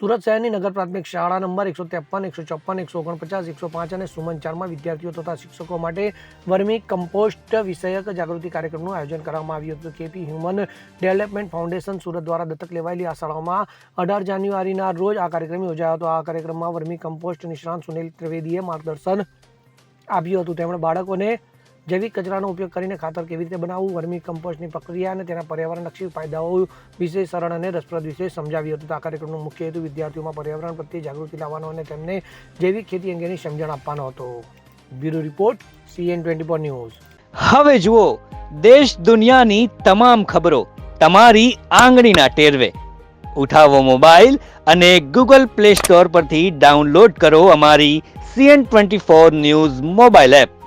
સુરત શહેરની નગર પ્રાથમિક શાળા નંબર 153, 154, 149, 105 અને સુમન 4માં વિદ્યાર્થીઓ તથા શિક્ષકો માટે વર્મી કમ્પોસ્ટ વિષયક જાગૃતિ કાર્યક્રમનું આયોજન કરવામાં આવ્યું હતું. KP human development foundation Surat દ્વારા દત્તક લેવાયેલી આ શાળાઓમાં 18 જાન્યુઆરીના રોજ આ કાર્યક્રમ યોજાયો હતો. આ કાર્યક્રમમાં વર્મી કમ્પોસ્ટ નિષ્ણાંત સુનિલ ત્રિવેદીએ માર્ગદર્શન આપ્યું હતું. તેમણે બાળકોને જૈવિક કચરાનો ઉપયોગ કરીને ખાતર કેવી રીતે બનાવવું, વર્મી કમ્પોસ્ટની પ્રક્રિયા અને તેના પર્યાવરણલક્ષી ફાયદાઓ વિશે સરળ અને રસપ્રદ વિશે સમજાવ્યું હતું. આ કાર્યક્રમનો મુખ્ય હેતુ વિદ્યાર્થીઓમાં પર્યાવરણ પ્રત્યે જાગૃતિ લાવવાનો અને તેમને જૈવિક ખેતી અંગેની સમજણ આપવાનો હતો. Bureau report, CN24 news. હવે જુઓ દેશ દુનિયાની તમામ ખબરો તમારી આંગળીના ટેરવે. ઉઠાવો મોબાઈલ અને Google Play Store પરથી ડાઉનલોડ કરો અમારી CN24 ન્યૂઝ મોબાઈલ એપ.